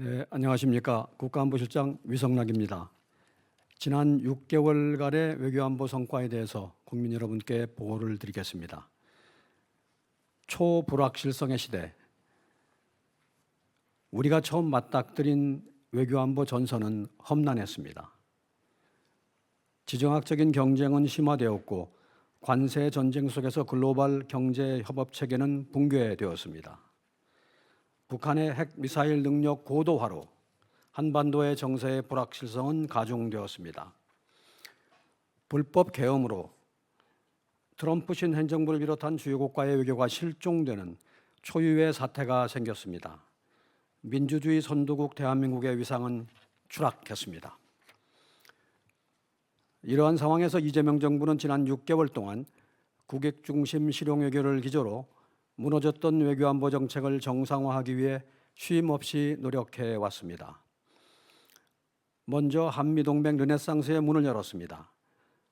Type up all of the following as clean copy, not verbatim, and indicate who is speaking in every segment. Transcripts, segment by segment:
Speaker 1: 네, 안녕하십니까. 국가안보실장 위성락입니다. 지난 6개월간의 외교안보 성과에 대해서 국민 여러분께 보고를 드리겠습니다. 초불확실성의 시대, 우리가 처음 맞닥뜨린 외교안보 전선은 험난했습니다. 지정학적인 경쟁은 심화되었고 관세 전쟁 속에서 글로벌 경제 협업 체계는 붕괴되었습니다. 북한의 핵미사일 능력 고도화로 한반도의 정세의 불확실성은 가중되었습니다. 불법 계엄으로 트럼프 신행정부를 비롯한 주요 국가의 외교가 실종되는 초유의 사태가 생겼습니다. 민주주의 선도국 대한민국의 위상은 추락했습니다. 이러한 상황에서 이재명 정부는 지난 6개월 동안 국익 중심 실용 외교를 기조로 무너졌던 외교안보 정책을 정상화하기 위해 쉼 없이 노력해 왔습니다. 먼저 한미동맹 르네상스의 문을 열었습니다.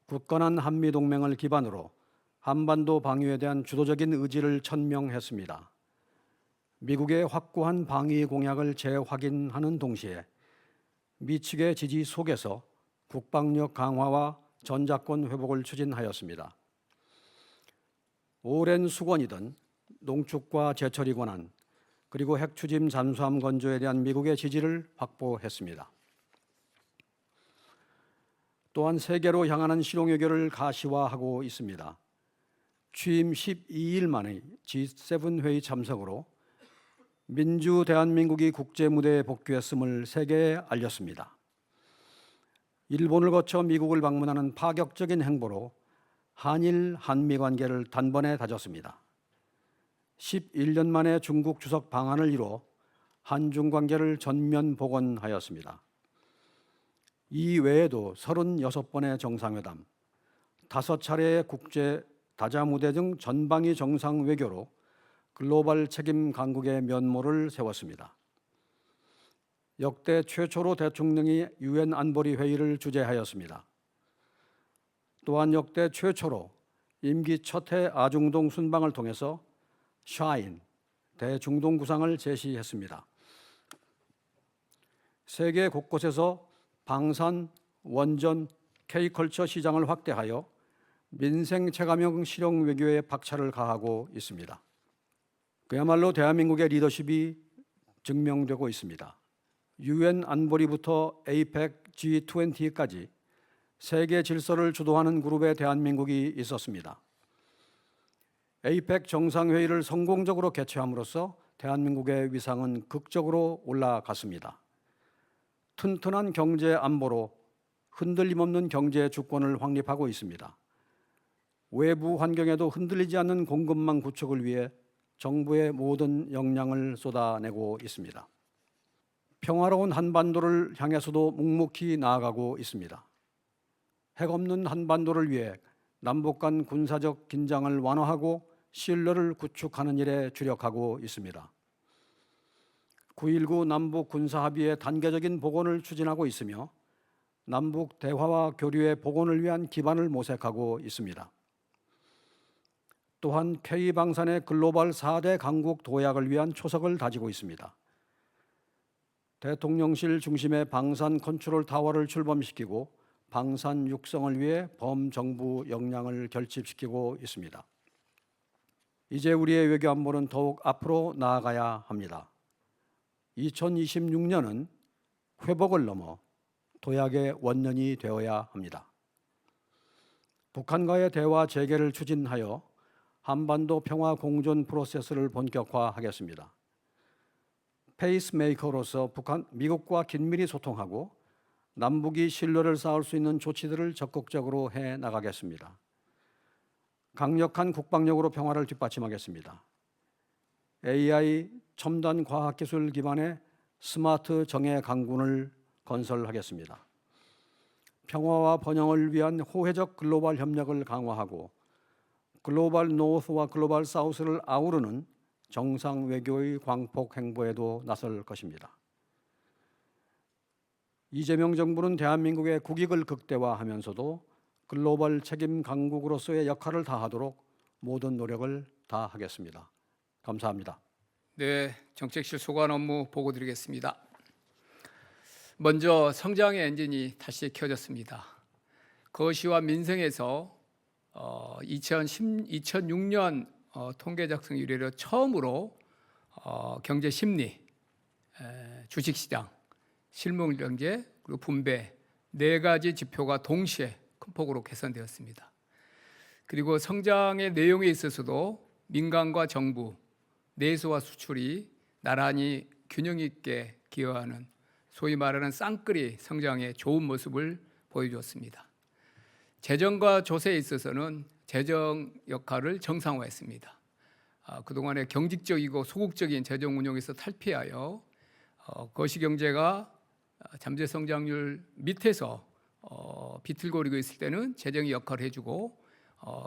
Speaker 1: 굳건한 한미동맹을 기반으로 한반도 방위에 대한 주도적인 의지를 천명했습니다. 미국의 확고한 방위 공약을 재확인하는 동시에 미 측의 지지 속에서 국방력 강화와 전작권 회복을 추진하였습니다. 오랜 수건이던 농축과 제철이 권한 그리고 핵추짐 잠수함 건조에 대한 미국의 지지를 확보했습니다. 또한 세계로 향하는 실용외교를 가시화하고 있습니다. 취임 12일 만에 G7 회의 참석으로 민주 대한민국이 국제무대에 복귀했음을 세계에 알렸습니다. 일본을 거쳐 미국을 방문하는 파격적인 행보로 한일 한미 관계를 단번에 다졌습니다. 11년 만에 중국 주석 방한을 이뤄 한중 관계를 전면 복원하였습니다. 이 외에도 36번의 정상회담, 5차례의 국제 다자무대 등 전방위 정상 외교로 글로벌 책임 강국의 면모를 세웠습니다. 역대 최초로 대통령이 유엔 안보리 회의를 주재하였습니다. 또한 역대 최초로 임기 첫해 아중동 순방을 통해서 샤인, 대중동 구상을 제시했습니다. 세계 곳곳에서 방산, 원전, K컬처 시장을 확대하여 민생 체감형 실용 외교에 박차를 가하고 있습니다. 그야말로 대한민국의 리더십이 증명되고 있습니다. 유엔 안보리부터 APEC, G20까지 세계 질서를 주도하는 그룹에 대한민국이 있었습니다. APEC 정상회의를 성공적으로 개최함으로써 대한민국의 위상은 극적으로 올라갔습니다. 튼튼한 경제 안보로 흔들림 없는 경제 주권을 확립하고 있습니다. 외부 환경에도 흔들리지 않는 공급망 구축을 위해 정부의 모든 역량을 쏟아내고 있습니다. 평화로운 한반도를 향해서도 묵묵히 나아가고 있습니다. 핵 없는 한반도를 위해 남북 간 군사적 긴장을 완화하고 신뢰를 구축하는 일에 주력하고 있습니다. 9.19 남북 군사합의의 단계적인 복원을 추진하고 있으며 남북 대화와 교류의 복원을 위한 기반을 모색하고 있습니다. 또한 K방산의 글로벌 4대 강국 도약을 위한 초석을 다지고 있습니다. 대통령실 중심의 방산 컨트롤 타워를 출범시키고 방산 육성을 위해 범정부 역량을 결집시키고 있습니다. 이제 우리의 외교 안보는 더욱 앞으로 나아가야 합니다. 2026년은 회복을 넘어 도약의 원년이 되어야 합니다. 북한과의 대화 재개를 추진하여 한반도 평화 공존 프로세스를 본격화하겠습니다. 페이스메이커로서 미국과 긴밀히 소통하고 남북이 신뢰를 쌓을 수 있는 조치들을 적극적으로 해 나가겠습니다. 강력한 국방력으로 평화를 뒷받침하겠습니다. AI 첨단 과학기술 기반의 스마트 정예 강군을 건설하겠습니다. 평화와 번영을 위한 호혜적 글로벌 협력을 강화하고 글로벌 노스와 글로벌 사우스를 아우르는 정상 외교의 광폭 행보에도 나설 것입니다. 이재명 정부는 대한민국의 국익을 극대화하면서도 글로벌 책임 강국으로서의 역할을 다하도록 모든 노력을 다하겠습니다. 감사합니다.
Speaker 2: 네, 정책실 소관 업무 보고 드리겠습니다. 먼저 성장의 엔진이 다시 켜졌습니다. 거시와 민생에서 2006년 통계 작성 이래로 처음으로 경제 심리, 주식시장, 실물경제, 그리고 분배 네 가지 지표가 동시에 큰 폭으로 개선되었습니다. 그리고 성장의 내용에 있어서도 민간과 정부, 내수와 수출이 나란히 균형 있게 기여하는 소위 말하는 쌍끌이 성장의 좋은 모습을 보여주었습니다. 재정과 조세에 있어서는 재정 역할을 정상화했습니다. 그동안의 경직적이고 소극적인 재정 운용에서 탈피하여 거시경제가 잠재 성장률 밑에서 비틀거리고 있을 때는 재정이 역할을 해주고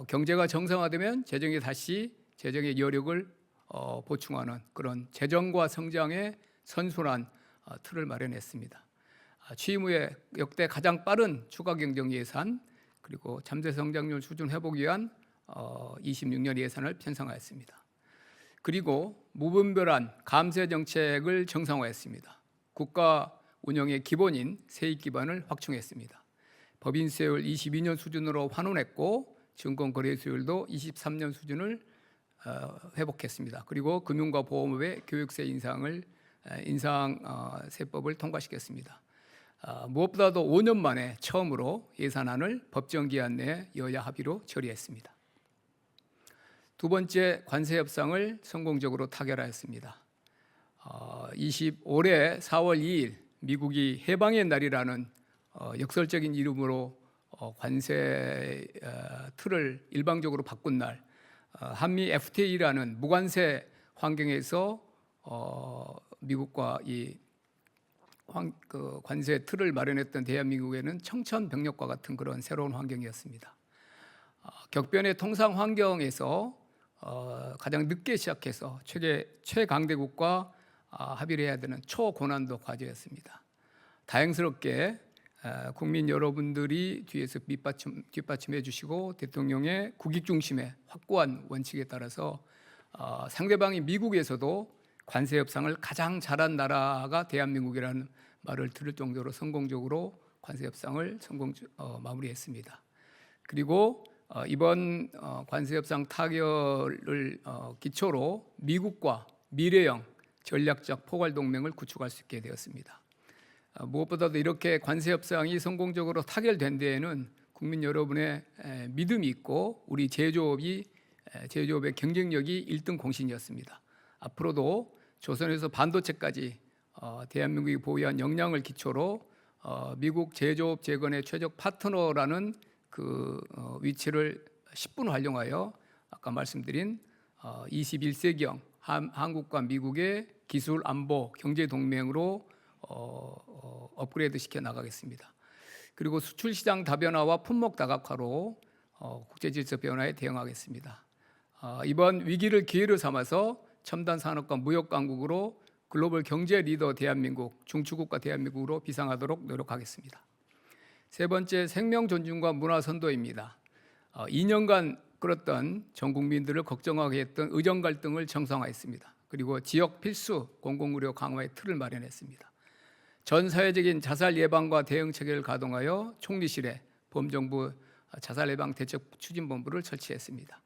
Speaker 2: 경제가 정상화되면 재정이 다시 재정의 여력을 보충하는 그런 재정과 성장의 선순환 틀을 마련했습니다. 취임 후에 역대 가장 빠른 추가 경정 예산 그리고 잠재 성장률 수준 회복 위한 26년 예산을 편성하였습니다. 그리고 무분별한 감세 정책을 정상화했습니다. 국가 운영의 기본인 세입 기반을 확충했습니다. 법인 세율 22년 수준으로 환원했고 증권 거래 수율도 23년 수준을 회복했습니다. 그리고 금융과 보험업의 교육세 인상세법을 통과시켰습니다. 무엇보다도 5년 만에 처음으로 예산안을 법정 기한 내에 여야 합의로 처리했습니다. 두 번째, 관세 협상을 성공적으로 타결하였습니다. 올해 4월 2일 미국이 해방의 날이라는 역설적인 이름으로 관세 틀을 일방적으로 바꾼 날, 한미 FTA라는 무관세 환경에서 미국과 이 관세 틀을 마련했던 대한민국에는 청천벽력과 같은 그런 새로운 환경이었습니다. 격변의 통상 환경에서 가장 늦게 시작해서 최강대국과 합의를 해야 되는 초고난도 과제였습니다. 다행스럽게 국민 여러분들이 뒤에서 뒷받침해 주시고 대통령의 국익 중심의 확고한 원칙에 따라서 상대방이 미국에서도 관세 협상을 가장 잘한 나라가 대한민국이라는 말을 들을 정도로 성공적으로 관세 협상을 마무리했습니다. 그리고 이번 관세 협상 타결을 기초로 미국과 미래형 전략적 포괄 동맹을 구축할 수 있게 되었습니다. 무엇보다도 이렇게 관세 협상이 성공적으로 타결된 데에는 국민 여러분의 믿음이 있고 우리 제조업의 경쟁력이 1등 공신이었습니다. 앞으로도 조선에서 반도체까지 대한민국이 보유한 역량을 기초로 미국 제조업 재건의 최적 파트너라는 그 위치를 10분 활용하여 아까 말씀드린 21세기형 한국과 미국의 기술 안보 경제 동맹으로 업그레이드 시켜 나가겠습니다. 그리고 수출 시장 다변화와 품목 다각화로 국제 질서 변화에 대응하겠습니다. 이번 위기를 기회로 삼아서 첨단 산업과 무역 강국으로 글로벌 경제 리더 대한민국, 중추국가 대한민국으로 비상하도록 노력하겠습니다. 세 번째, 생명 존중과 문화 선도입니다. 2년간 끌었던 전 국민들을 걱정하게 했던 의정 갈등을 정상화했습니다. 그리고 지역 필수 공공의료 강화의 틀을 마련했습니다. 전 사회적인 자살 예방과 대응 체계를 가동하여 총리실에 범정부 자살 예방 대책 추진본부를 설치했습니다.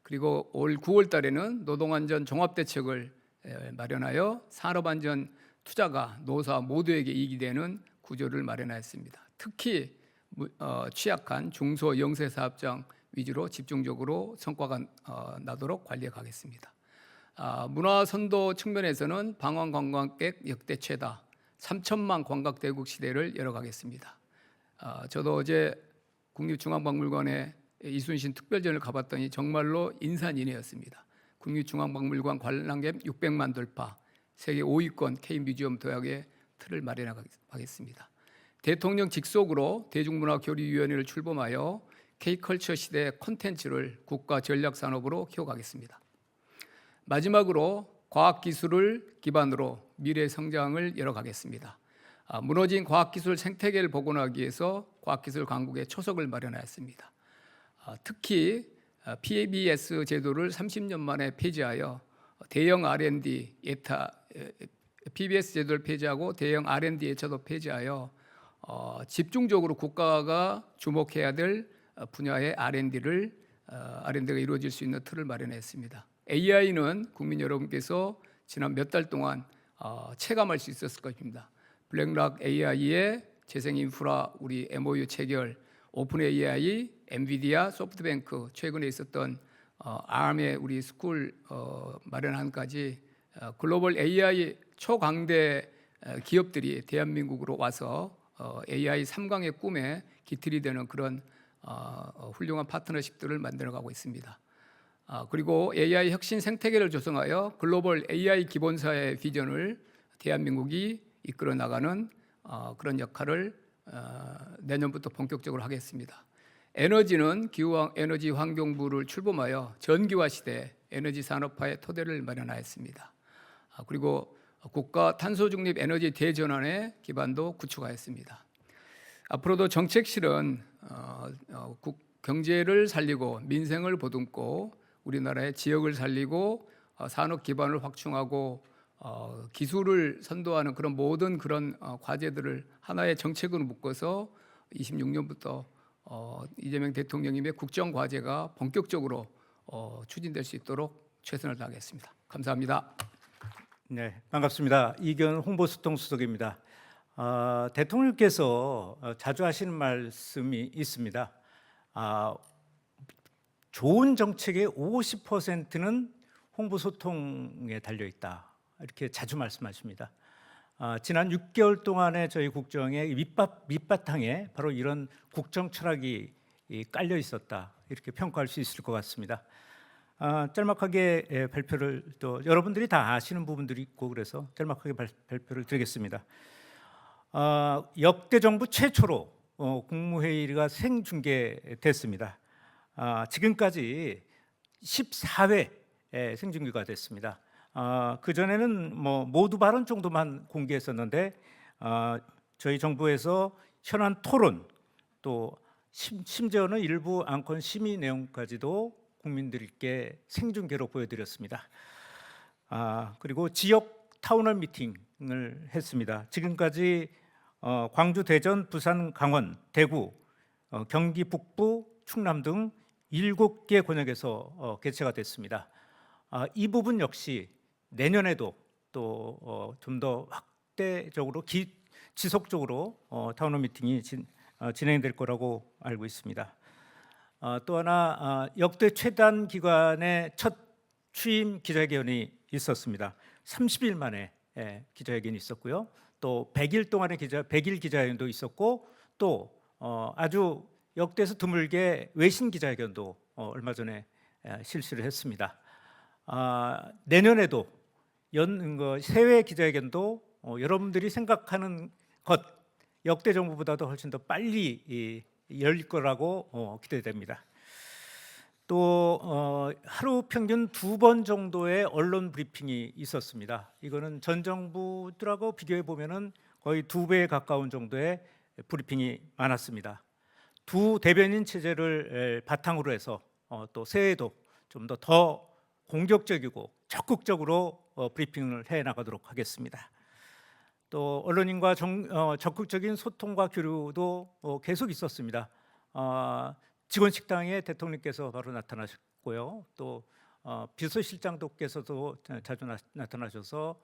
Speaker 2: 그리고 올 9월 달에는 노동안전 종합대책을 마련하여 산업안전 투자가 노사 모두에게 이익이 되는 구조를 마련하였습니다. 특히 취약한 중소 영세 사업장 위주로 집중적으로 성과가 나도록 관리해 가겠습니다. 문화 선도 측면에서는 방한 관광객 역대 최다 3천만 관광 대국 시대를 열어가겠습니다. 저도 어제 국립중앙박물관에 이순신 특별전을 가봤더니 정말로 인산인해였습니다. 국립중앙박물관 관람객 600만 돌파, 세계 5위권 K뮤지엄 도약의 틀을 마련하겠습니다. 대통령 직속으로 대중문화교류위원회를 출범하여 K컬처 시대 콘텐츠를 국가 전략산업으로 키워가겠습니다. 마지막으로 과학기술을 기반으로 미래 성장을 열어가겠습니다. 무너진 과학기술 생태계를 복원하기 위해서 과학기술 강국의 초석을 마련하였습니다. 특히 PBS 제도를 30년 만에 폐지하여 대형 R&D PBS 제도를 폐지하고 대형 R&D 예차도 폐지하여 집중적으로 국가가 주목해야 될 분야의 R&D가 이루어질 수 있는 틀을 마련했습니다. AI는 국민 여러분께서 지난 몇 달 동안 체감할 수 있었을 것입니다. 블랙락 AI의 재생 인프라 우리 MOU 체결, 오픈 AI, 엔비디아, 소프트뱅크 최근에 있었던 ARM의 우리 스쿨 마련한까지 글로벌 AI 초강대 기업들이 대한민국으로 와서 AI 3강의 꿈에 기틀이 되는 그런 훌륭한 파트너십들을 만들어가고 있습니다. 그리고 AI 혁신 생태계를 조성하여 글로벌 AI 기본사의 비전을 대한민국이 이끌어 나가는 그런 역할을 내년부터 본격적으로 하겠습니다. 에너지는 기후 에너지 환경부를 출범하여 전기화 시대 에너지 산업화의 토대를 마련하였습니다. 그리고 국가 탄소 중립 에너지 대전환의 기반도 구축하였습니다. 앞으로도 정책실은 경제를 살리고 민생을 보듬고 우리나라의 지역을 살리고 산업 기반을 확충하고 기술을 선도하는 그런 모든 그런 과제들을 하나의 정책으로 묶어서 26년부터 이재명 대통령님의 국정 과제가 본격적으로 추진될 수 있도록 최선을 다하겠습니다. 감사합니다.
Speaker 3: 네, 반갑습니다. 이견 홍보수통수석입니다. 대통령께서 자주 하시는 말씀이 있습니다. 좋은 정책의 50%는 홍보소통에 달려 있다. 이렇게 자주 말씀하십니다. 지난 6개월 동안의 저희 국정의 밑바탕에 바로 이런 국정 철학이 깔려 있었다. 이렇게 평가할 수 있을 것 같습니다. 짤막하게 발표를 또 여러분들이 다 아시는 부분들이 있고 그래서 짤막하게 발표를 드리겠습니다. 역대 정부 최초로 국무회의가 생중계됐습니다. 지금까지 14회 생중계가 됐습니다. 그 전에는 모두 발언 정도만 공개했었는데 저희 정부에서 현안 토론 또 심지어는 일부 안건 심의 내용까지도 국민들께 생중계로 보여드렸습니다. 그리고 지역 타운홀 미팅을 했습니다. 지금까지 광주, 대전, 부산, 강원, 대구, 경기 북부, 충남 등 7개 권역에서 개최가 됐습니다. 이 부분 역시 내년에도 또 좀 더 확대적으로 지속적으로 타운홀 미팅이 진행될 거라고 알고 있습니다. 또 하나 역대 최단 기간의 첫 취임 기자회견이 있었습니다. 30일 만에 기자회견이 있었고요. 또 100일 동안의 100일 기자회견도 있었고 또 아주 역대에서 드물게 외신 기자회견도 얼마 전에 실시를 했습니다. 내년에도 세외 기자회견도 여러분들이 생각하는 것 역대 정부보다도 훨씬 더 빨리 열릴 거라고 기대됩니다. 또 하루 평균 2번 정도의 언론 브리핑이 있었습니다. 이거는 전 정부들하고 비교해 보면은 거의 2배에 가까운 정도의 브리핑이 많았습니다. 두 대변인 체제를 바탕으로 해서 또 새해에도 좀 더 공격적이고 적극적으로 브리핑을 해 나가도록 하겠습니다. 또 언론인과 적극적인 소통과 교류도 계속 있었습니다. 직원 식당에 대통령께서 바로 나타나셨고요. 또 비서실장께서도 자주 나타나셔서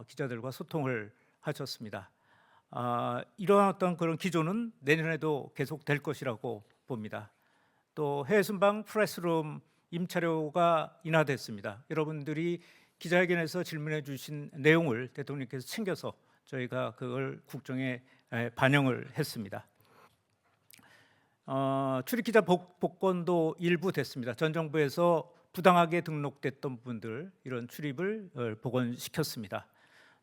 Speaker 3: 기자들과 소통을 하셨습니다. 이러한 어떤 그런 기조는 내년에도 계속될 것이라고 봅니다. 또 해외 순방 프레스룸 임차료가 인하됐습니다. 여러분들이 기자회견에서 질문해 주신 내용을 대통령께서 챙겨서 저희가 그걸 국정에 반영을 했습니다. 출입기자 복권도 일부 됐습니다. 전 정부에서 부당하게 등록됐던 부분들 이런 출입을 복원시켰습니다.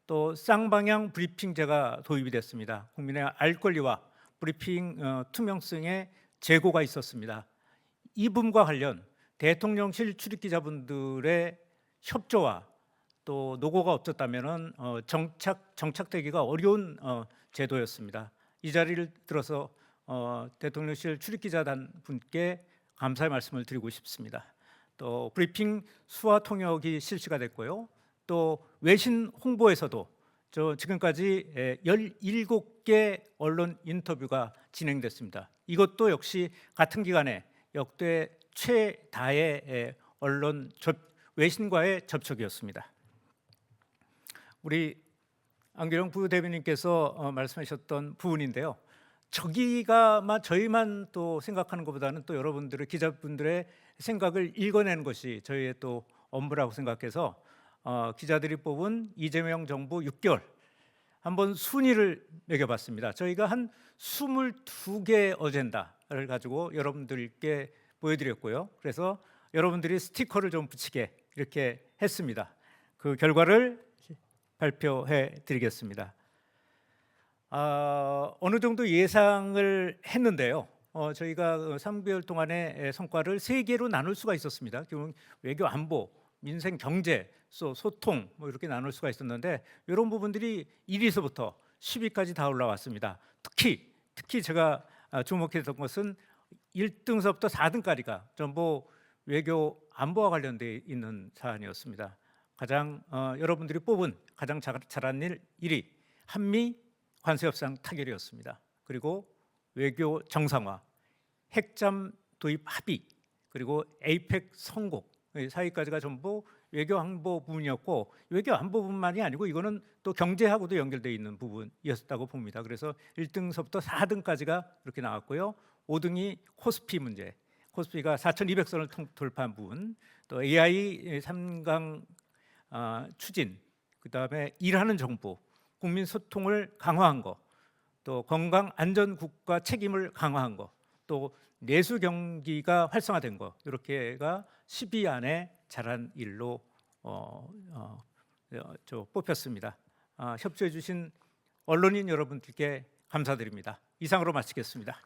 Speaker 3: 또 쌍방향 브리핑제가 도입이 됐습니다. 국민의 알 권리와 브리핑 투명성의 제고가 있었습니다. 이 부분과 관련 대통령실 출입기자분들의 협조와 또 노고가 없었다면은 정착되기가 어려운 제도였습니다. 이 자리를 들어서 대통령실 출입기자단 분께 감사의 말씀을 드리고 싶습니다. 또 브리핑 수화 통역이 실시가 됐고요. 또 외신 홍보에서도 저 지금까지 17개 언론 인터뷰가 진행됐습니다. 이것도 역시 같은 기간에 역대 최다의 언론 외신과의 접촉이었습니다. 우리 안규령 부대변인께서 말씀하셨던 부분인데요. 저기가 저희만 또 생각하는 것보다는 또 여러분들의 기자분들의 생각을 읽어내는 것이 저희의 또 업무라고 생각해서 기자들이 뽑은 이재명 정부 6개월 한번 순위를 매겨봤습니다. 저희가 한 22개 어젠다를 가지고 여러분들께 보여드렸고요. 그래서 여러분들이 스티커를 좀 붙이게 이렇게 했습니다. 그 결과를 발표해 드리겠습니다. 어느 정도 예상을 했는데요. 저희가 3개월 동안의 성과를 3개로 나눌 수가 있었습니다. 결국 외교 안보, 민생 경제, 소통 이렇게 나눌 수가 있었는데 이런 부분들이 1위서부터 10위까지 다 올라왔습니다. 특히 제가 주목했던 것은 1등서부터 4등까지가 전부 외교 안보와 관련돼 있는 사안이었습니다. 가장 여러분들이 뽑은 가장 잘한 일 1위 한미 관세 협상 타결이었습니다. 그리고 외교 정상화, 핵잠 도입 합의, 그리고 에이펙 성공 4위까지가 전부 외교 안보 부분이었고 외교 안보 부분만이 아니고 이거는 또 경제하고도 연결되어 있는 부분이었다고 봅니다. 그래서 1등서부터 4등까지가 이렇게 나왔고요. 5등이 코스피 문제, 코스피가 4,200선을 돌파한 부분, 또 AI 3강 추진, 그다음에 일하는 정부, 국민 소통을 강화한 거, 또 건강 안전 국가 책임을 강화한 거, 또 내수 경기가 활성화된 거, 이렇게가 10위 안에 잘한 일로 뽑혔습니다. 협조해 주신 언론인 여러분들께 감사드립니다. 이상으로 마치겠습니다.